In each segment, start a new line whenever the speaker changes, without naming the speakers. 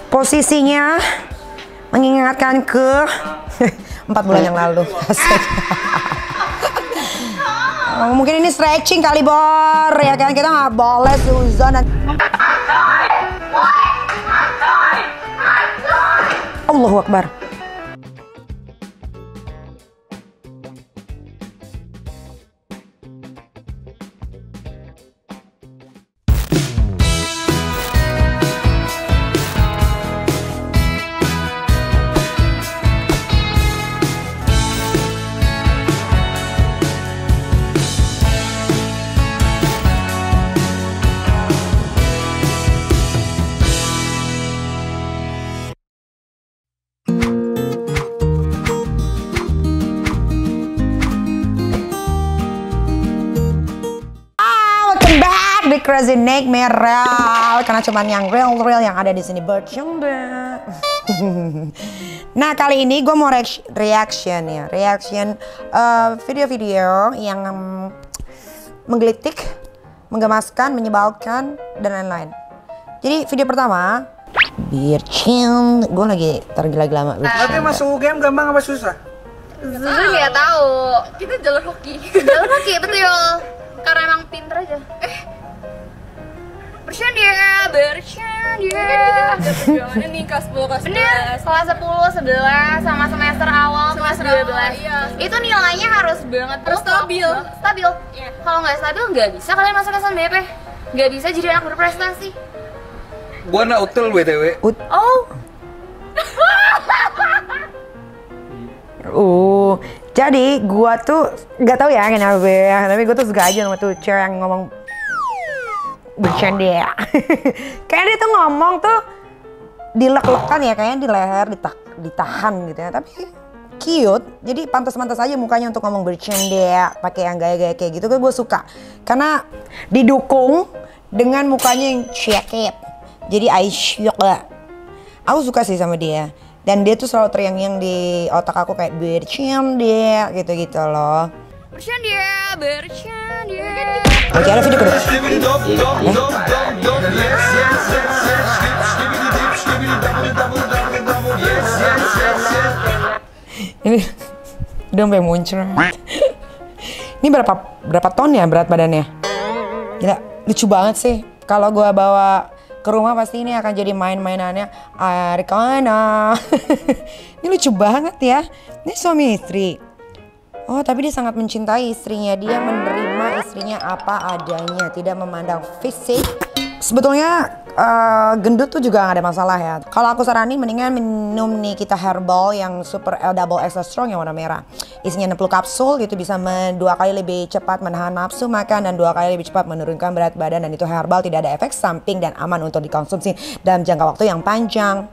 Posisinya mengingatkan ke 4 bulan yang lalu. Mungkin ini stretching kali, Bor, ya kan? Kita nggak boleh suzon. Allahu Akbar. Di Crazy Nick Merel, karena cuman yang real yang ada di sini bercanda. Nah, kali ini gue mau reaction video-video yang menggelitik, menggemaskan, menyebalkan, dan lain-lain. Jadi video pertama, bercanda. Gue lagi tergila-gila sama bercanda.
Tapi masuk game gampang apa susah?
Susah nggak tahu. Kita jalur hoki. Jalur hoki betul. Karena emang pinter aja. Bercanda.
Perjuangannya nih kelas 10, kelas 11.
Bener, kelas 10, 11 sama semester awal, kelas 12.
Iya.
Itu nilainya harus banget
Harus stabil.
Stabil.
Iya.
Kalau nggak stabil nggak bisa kalian masuk SNBP. Nggak bisa jadi anak berprestasi.
Gua anak utul BTW.
Jadi gua tuh nggak tahu ya kenapa ya, tapi gua tuh suka aja sama tuh cewek yang ngomong bercanda. Kayak dia tuh ngomong tuh dilek-lekan ya, kayaknya di leher, ditahan gitu ya, tapi cute. Jadi pantas-pantas aja mukanya untuk ngomong bercanda, pakai yang gaya-gaya kayak gitu. Gue suka karena didukung dengan mukanya yang cakep. Jadi aku suka sih sama dia. Dan dia tuh selalu teriang-yang di otak aku kayak bercanda gitu-gitu loh.
Bercanda.
Oke, ada video kedua. Ini udah sampai muncul. Ini berapa ton ya berat badannya? Gila, lucu banget sih. Kalau gua bawa ke rumah pasti ini akan jadi main-mainannya Arcana. Ini lucu banget ya. Ini suami istri. Oh, tapi dia sangat mencintai istrinya. Dia menerima istrinya apa adanya, tidak memandang fisik. Sebetulnya gendut tuh juga gak ada masalah ya. Kalau aku saranin mendingan minum Nikita Herbal yang super double extra strong yang warna merah. Isinya 60 kapsul, itu bisa 2 kali lebih cepat menahan nafsu makan dan 2 kali lebih cepat menurunkan berat badan. Dan itu herbal, tidak ada efek samping dan aman untuk dikonsumsi dalam jangka waktu yang panjang.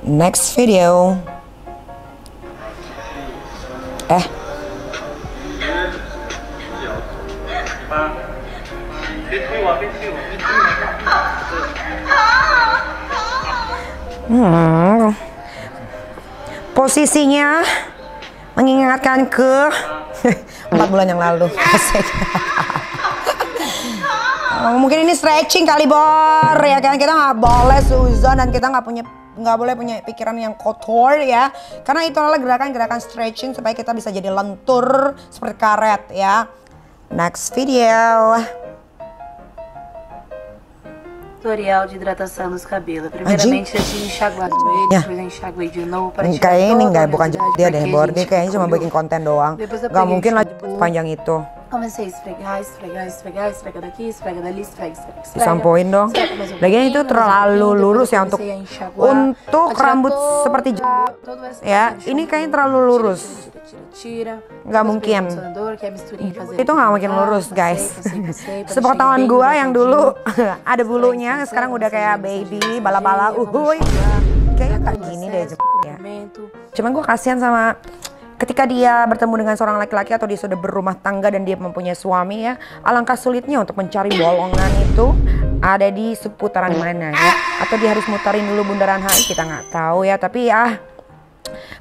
Next video. Posisinya mengingatkan ke 4 bulan yang lalu. Mungkin ini stretching kali, Bor, ya kan? Kita nggak boleh suzon dan kita nggak boleh punya pikiran yang kotor ya, karena itu adalah gerakan-gerakan stretching supaya kita bisa jadi lentur seperti karet ya. Next video.
Tutorial de hidratação dos cabelos. Primeiramente eu tinha enxaguado ele, depois eu enxaguei de novo para tirar
Kayak ini
toda
nggak,
a
bukan
umidade
dia deh,
daquele
Bor. Dia kayaknya cuma
tipo
bikin konten doang. Nggak mungkin lah panjang itu.
Comecei a esfregar daqui, esfrega dali, esfrega.
Disampoin dong. Lagian itu terlalu lurus ya untuk rambut seperti ya. Ini kayaknya terlalu lurus. Nggak mungkin. Itu nggak mungkin lurus, guys. Sepengetahuan gua yang dulu ada bulunya, sekarang udah kayak baby, bala-bala, kayaknya kayak gini deh jemputnya. Cuman gua kasihan sama ketika dia bertemu dengan seorang laki-laki atau dia sudah berumah tangga dan dia mempunyai suami ya, alangkah sulitnya untuk mencari bolongan itu ada di seputaran mana ya, atau dia harus mutarin dulu bundaran HI, kita nggak tahu ya. Tapi ya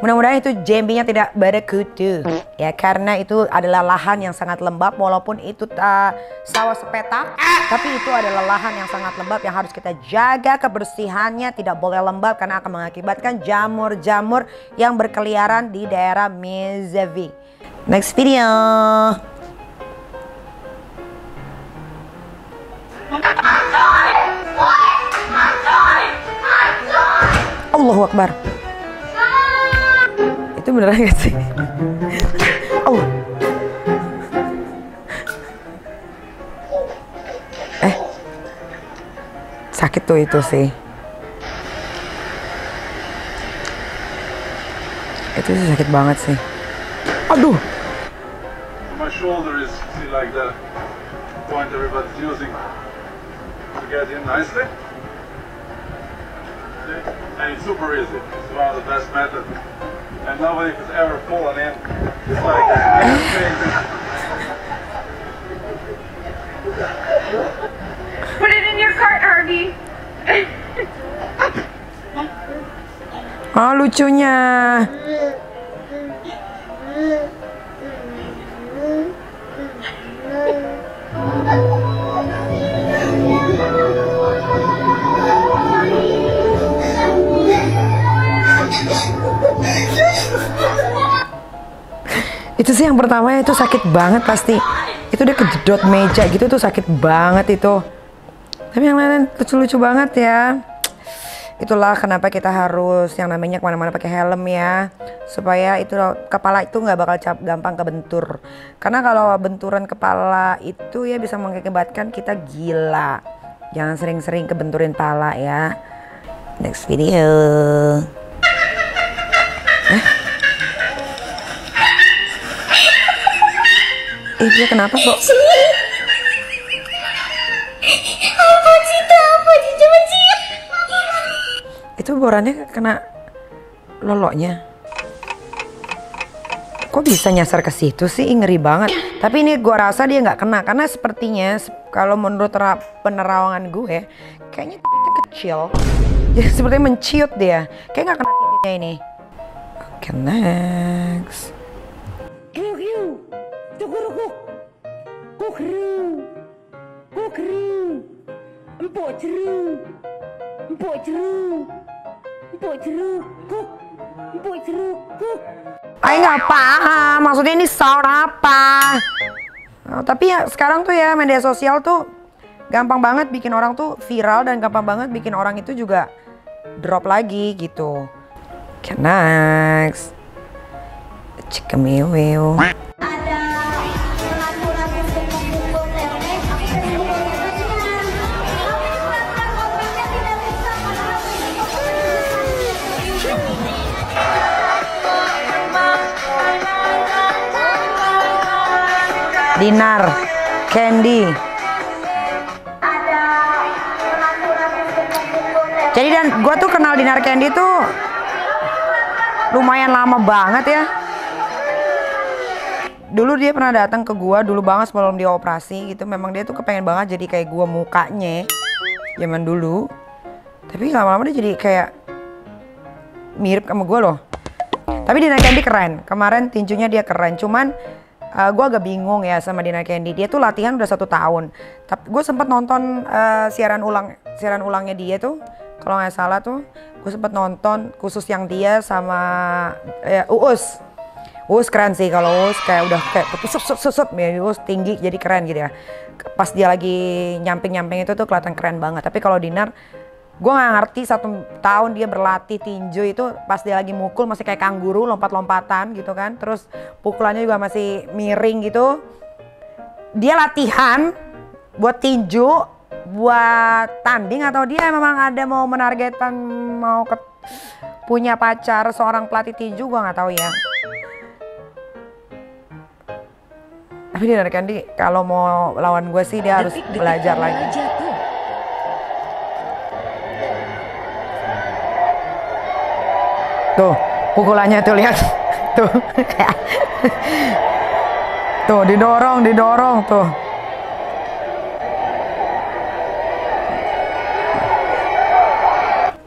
Mudah-mudahan itu jambinya tidak berkutu ya, karena itu adalah lahan yang sangat lembab. Walaupun itu sawah sepetak, tapi itu adalah lahan yang sangat lembab yang harus kita jaga kebersihannya. Tidak boleh lembab karena akan mengakibatkan jamur-jamur yang berkeliaran di daerah Mezevik. Next video. Allahu Akbar. Itu beneran gak sih? Allah. Sakit tuh itu sih. Itu sih sakit banget sih. Aduh.
My shoulder is see like the point everybody's using to get in nicely. See? And it's super easy. It's one of the best methods. And nobody has ever fallen in. It's like
Put it in your cart, Harvey.
Oh, lucunya. Itu sih yang pertama, itu sakit banget pasti. Itu dia kejedot meja gitu tuh sakit banget itu. Tapi yang lain lucu-lucu banget ya. Itulah kenapa kita harus yang namanya kemana-mana pakai helm ya, supaya itu kepala itu nggak bakal gampang kebentur. Karena kalau benturan kepala itu ya bisa mengakibatkan kita gila. Jangan sering-sering kebenturin pala ya. Next video. Dia kenapa kok? Itu borannya kena loloknya. Kok bisa nyasar ke situ sih? Ngeri banget. Tapi ini gua rasa dia nggak kena karena sepertinya kalau menurut penerawangan gue kayaknya kecil. Jadi sepertinya menciut dia. Kayak nggak kena titiknya ini. Oke, next. Ayo nggak paham maksudnya ini sound apa. Tapi ya sekarang tuh ya media sosial tuh gampang banget bikin orang tuh viral dan gampang banget bikin orang itu juga drop lagi gitu. Okay, next. Cikemiwiu. Dinar, Candy. Jadi dan gue tuh kenal Dinar Candy tuh lumayan lama banget ya. Dulu dia pernah datang ke gue dulu banget sebelum dia operasi gitu. Memang dia tuh kepengen banget jadi kayak gue mukanya zaman dulu. Tapi lama-lama dia jadi kayak mirip sama gue loh. Tapi Dinar Candy keren. Kemarin tinjunya dia keren. Cuman gue agak bingung ya sama Dinar Candy. Dia tuh latihan udah 1 tahun. Tapi gue sempat nonton siaran ulangnya dia tuh. Kalau nggak salah tuh, gue sempat nonton khusus yang dia sama Uus. Uus keren sih. Kalau Uus kayak udah kayak sup ya, Uus tinggi jadi keren gitu ya. Pas dia lagi nyamping itu tuh kelihatan keren banget. Tapi kalau Dinar, gue nggak ngerti 1 tahun dia berlatih tinju itu pas dia lagi mukul masih kayak kanguru lompat-lompatan gitu kan, terus pukulannya juga masih miring gitu. Dia latihan buat tinju, buat tanding, atau dia memang ada mau menargetkan mau punya pacar seorang pelatih tinju, gue nggak tahu ya. Tapi Dinar Candy kalau mau lawan gue sih dia harus belajar lagi. Tuh, pukulannya tuh lihat. Tuh. Tuh, didorong tuh.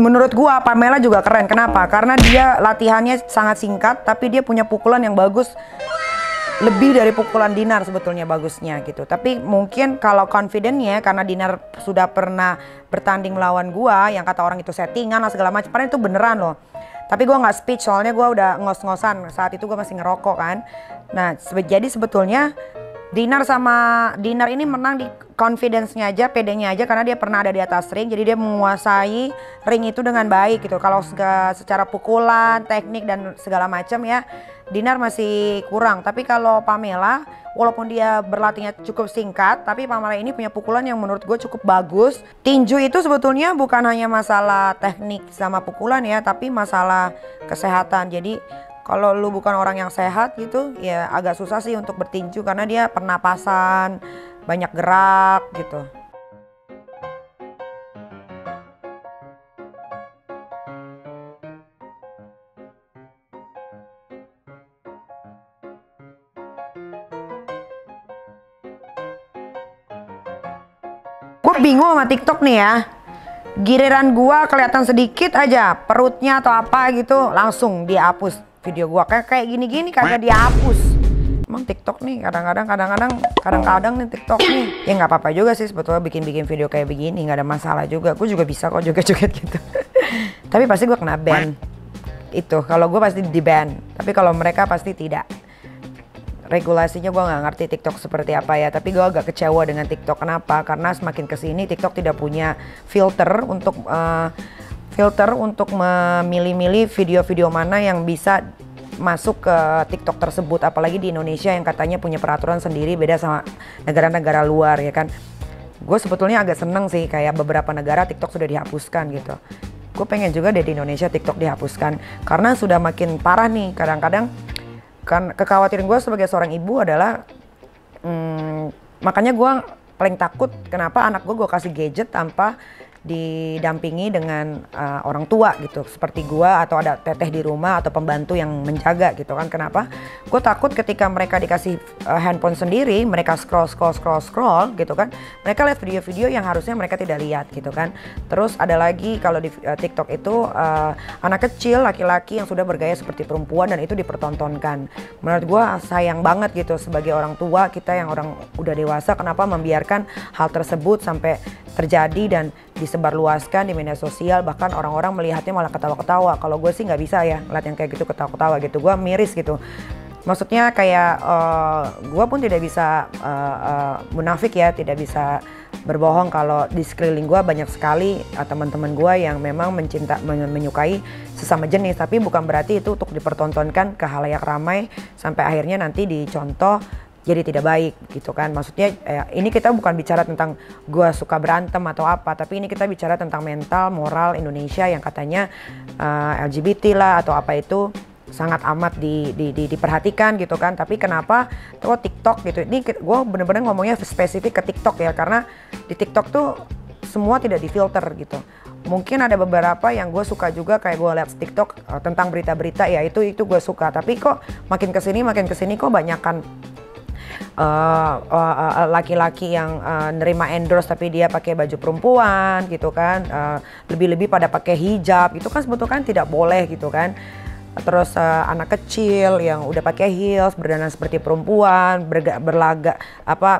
menurut gua Pamela juga keren. Kenapa? Karena dia latihannya sangat singkat, tapi dia punya pukulan yang bagus. Lebih dari pukulan Dinar sebetulnya bagusnya gitu. Tapi mungkin kalau confidentnya, karena Dinar sudah pernah bertanding melawan gua, yang kata orang itu settingan lah segala macam. Padahal itu beneran loh. Tapi gua nggak speech soalnya gua udah ngos-ngosan. Saat itu gua masih ngerokok kan. Nah jadi sebetulnya Dinar ini menang di confidence-nya aja, pedenya aja, karena dia pernah ada di atas ring, jadi dia menguasai ring itu dengan baik gitu. Kalau secara pukulan, teknik dan segala macam ya, Dinar masih kurang. Tapi kalau Pamela, walaupun dia berlatihnya cukup singkat, tapi Pamela ini punya pukulan yang menurut gue cukup bagus. Tinju itu sebetulnya bukan hanya masalah teknik sama pukulan ya, tapi masalah kesehatan. Jadi kalau lu bukan orang yang sehat gitu, ya agak susah sih untuk bertinju karena dia pernapasan, banyak gerak gitu. Gue bingung sama TikTok nih ya. Giliran gua kelihatan sedikit aja perutnya atau apa gitu, langsung dihapus video gua. Kayak gini-gini kagak dihapus. Emang TikTok nih kadang-kadang nih TikTok nih. Ya nggak apa-apa juga sih sebetulnya bikin video kayak begini, nggak ada masalah juga. Gue juga bisa kok joget-joget gitu. Tapi pasti gua kena ban. Itu kalau gua pasti di ban. Tapi kalau mereka pasti tidak. Regulasinya gue nggak ngerti TikTok seperti apa ya, tapi gue agak kecewa dengan TikTok. Kenapa? Karena semakin kesini TikTok tidak punya filter untuk memilih-milih video-video mana yang bisa masuk ke TikTok tersebut, apalagi di Indonesia yang katanya punya peraturan sendiri beda sama negara-negara luar ya kan. Gue sebetulnya agak seneng sih, kayak beberapa negara TikTok sudah dihapuskan gitu. Gue pengen juga deh di Indonesia TikTok dihapuskan, karena sudah makin parah nih kadang-kadang. Kan kekhawatiran gue sebagai seorang ibu adalah makanya gue paling takut kenapa anak gue kasih gadget tanpa didampingi dengan orang tua gitu, seperti gue atau ada teteh di rumah atau pembantu yang menjaga gitu kan. Kenapa? Gue takut ketika mereka dikasih handphone sendiri, mereka scroll gitu kan, mereka lihat video-video yang harusnya mereka tidak lihat gitu kan. Terus ada lagi kalau di TikTok itu anak kecil laki-laki yang sudah bergaya seperti perempuan dan itu dipertontonkan. Menurut gue sayang banget gitu sebagai orang tua kita yang orang udah dewasa, kenapa membiarkan hal tersebut sampai terjadi dan disebarluaskan di media sosial, bahkan orang-orang melihatnya malah ketawa-ketawa. Kalau gue sih nggak bisa ya ngeliat yang kayak gitu ketawa-ketawa gitu, gue miris gitu. Maksudnya kayak gue pun tidak bisa munafik ya, tidak bisa berbohong kalau di sekeliling gue banyak sekali teman-teman gue yang memang menyukai sesama jenis, tapi bukan berarti itu untuk dipertontonkan ke halayak ramai sampai akhirnya nanti dicontoh jadi tidak baik gitu kan. Maksudnya ini kita bukan bicara tentang gue suka berantem atau apa, tapi ini kita bicara tentang mental, moral Indonesia yang katanya LGBT lah atau apa itu sangat amat diperhatikan gitu kan. Tapi kenapa tuh TikTok gitu, ini gue bener-bener ngomongnya spesifik ke TikTok ya, karena di TikTok tuh semua tidak difilter gitu. Mungkin ada beberapa yang gue suka juga, kayak gue lihat TikTok tentang berita-berita ya, itu gue suka. Tapi kok makin kesini kok banyakan laki-laki yang nerima endorse tapi dia pakai baju perempuan gitu kan, lebih-lebih pada pakai hijab, itu kan sebetulnya kan tidak boleh gitu kan. Terus anak kecil yang udah pakai heels, berdandan seperti perempuan, berlagak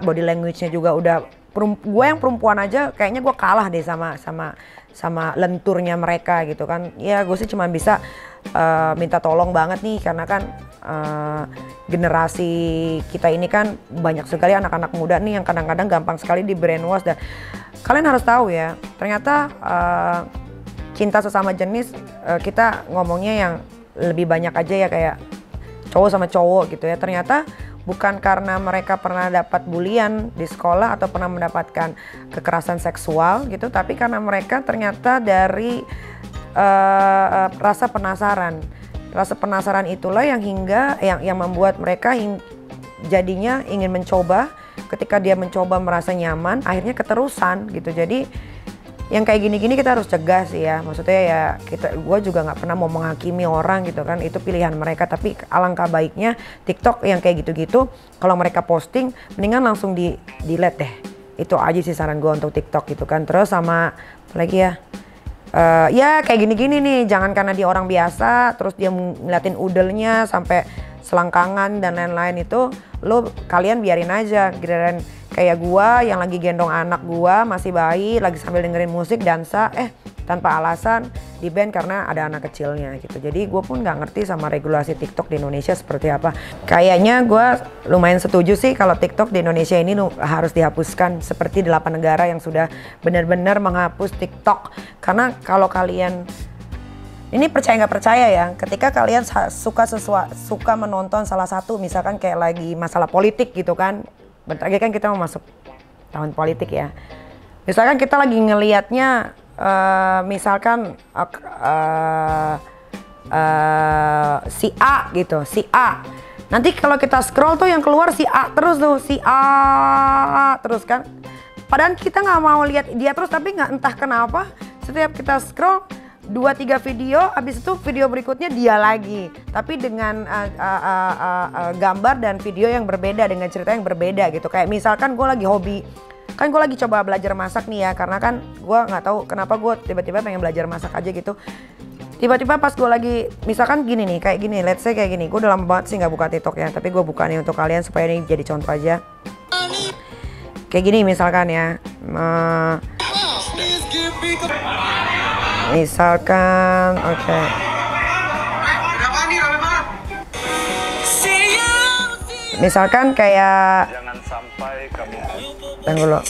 body language-nya juga udah gue yang perempuan aja kayaknya gue kalah deh sama lenturnya mereka gitu kan. Ya gue sih cuma bisa minta tolong banget nih, karena kan generasi kita ini kan banyak sekali anak-anak muda nih yang kadang-kadang gampang sekali di brainwash. Dan kalian harus tahu ya, ternyata cinta sesama jenis kita ngomongnya yang lebih banyak aja ya kayak cowok sama cowok gitu ya. Ternyata bukan karena mereka pernah dapat bulian di sekolah atau pernah mendapatkan kekerasan seksual gitu, tapi karena mereka ternyata dari rasa penasaran. Rasa penasaran itulah yang yang membuat mereka jadinya ingin mencoba. Ketika dia mencoba merasa nyaman, akhirnya keterusan gitu. Jadi yang kayak gini-gini kita harus cegah sih ya. Maksudnya ya gue juga nggak pernah mau menghakimi orang gitu kan, itu pilihan mereka. Tapi alangkah baiknya TikTok yang kayak gitu-gitu, kalau mereka posting mendingan langsung delete deh. Itu aja sih saran gue untuk TikTok gitu kan. Terus sama apa lagi ya, ya kayak gini-gini nih, jangan karena dia orang biasa terus dia ngeliatin udelnya sampai selangkangan dan lain-lain itu, kalian biarin aja. Giliran kayak gua yang lagi gendong anak gua masih bayi, lagi sambil dengerin musik dansa, tanpa alasan di ban karena ada anak kecilnya gitu. Jadi gue pun nggak ngerti sama regulasi TikTok di Indonesia seperti apa. Kayaknya gue lumayan setuju sih kalau TikTok di Indonesia ini harus dihapuskan seperti 8 negara yang sudah benar-benar menghapus TikTok. Karena kalau kalian ini percaya nggak percaya ya, ketika kalian suka menonton salah satu, misalkan kayak lagi masalah politik gitu kan, bentar lagi kan kita mau masuk tahun politik ya. Misalkan kita lagi ngelihatnya misalkan si A gitu, si A. Nanti kalau kita scroll tuh yang keluar si A terus tuh, si A terus kan. Padahal kita nggak mau lihat dia terus, tapi nggak entah kenapa setiap kita scroll 2-3 video, abis itu video berikutnya dia lagi. Tapi dengan gambar dan video yang berbeda, dengan cerita yang berbeda gitu. Kayak misalkan gue lagi hobi, kan gue lagi coba belajar masak nih ya, karena kan gue nggak tahu kenapa gue tiba-tiba pengen belajar masak aja gitu. Tiba-tiba pas gue lagi, misalkan gini nih, kayak gini, let's say kayak gini. Gue udah lama banget sih nggak buka TikTok ya, tapi gue buka nih untuk kalian supaya ini jadi contoh aja. Kayak gini misalkan ya, misalkan, oke. Misalkan kayak, jangan sampai kamu. Tunggu dulu.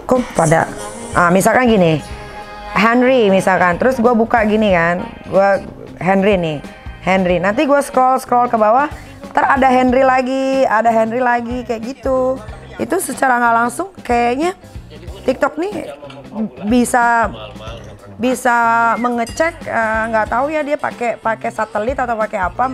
Kok pada, misalkan gini, Henry misalkan, terus gue buka gini kan, gue Henry nih, Henry. Nanti gue scroll ke bawah, ntar ada Henry lagi kayak gitu. Itu secara nggak langsung kayaknya TikTok nih bisa mengecek, nggak tahu ya dia pakai satelit atau pakai apa,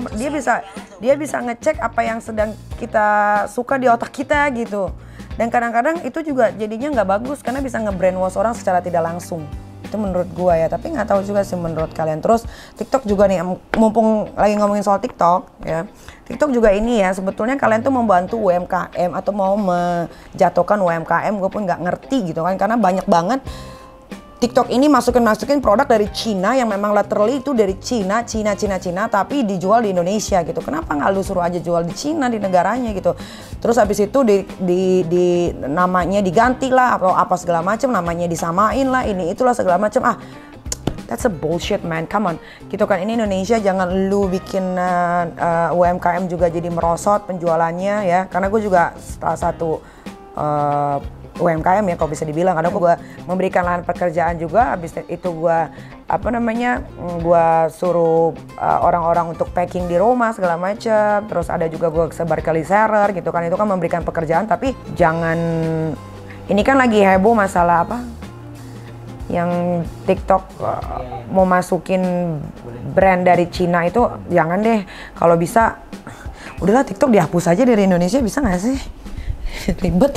dia bisa ngecek apa yang sedang kita suka di otak kita gitu. Dan kadang-kadang itu juga jadinya nggak bagus karena bisa nge-brainwash orang secara tidak langsung. Itu menurut gua ya, tapi nggak tahu juga sih menurut kalian. Terus TikTok juga nih, mumpung lagi ngomongin soal TikTok ya, TikTok juga ini ya, sebetulnya kalian tuh membantu UMKM atau mau menjatuhkan UMKM, gue pun nggak ngerti gitu kan, karena banyak banget TikTok ini masukin produk dari Cina yang memang literally itu dari Cina, tapi dijual di Indonesia gitu. Kenapa nggak lu suruh aja jual di Cina, di negaranya gitu. Terus habis itu di namanya diganti lah atau apa segala macam, namanya disamain lah, ini itulah segala macam. That's a bullshit man, come on. Gitu kan, ini Indonesia, jangan lu bikin UMKM juga jadi merosot penjualannya ya. Karena gue juga salah satu UMKM ya kalau bisa dibilang, karena gue memberikan lahan pekerjaan juga, habis itu gue gue suruh orang-orang untuk packing di rumah segala macam, terus ada juga gue sebar ke reseller gitu kan, itu kan memberikan pekerjaan. Tapi jangan, ini kan lagi heboh masalah apa yang TikTok mau masukin brand dari Cina itu, jangan deh, kalau bisa udahlah TikTok dihapus aja dari Indonesia, bisa nggak sih? Ribet.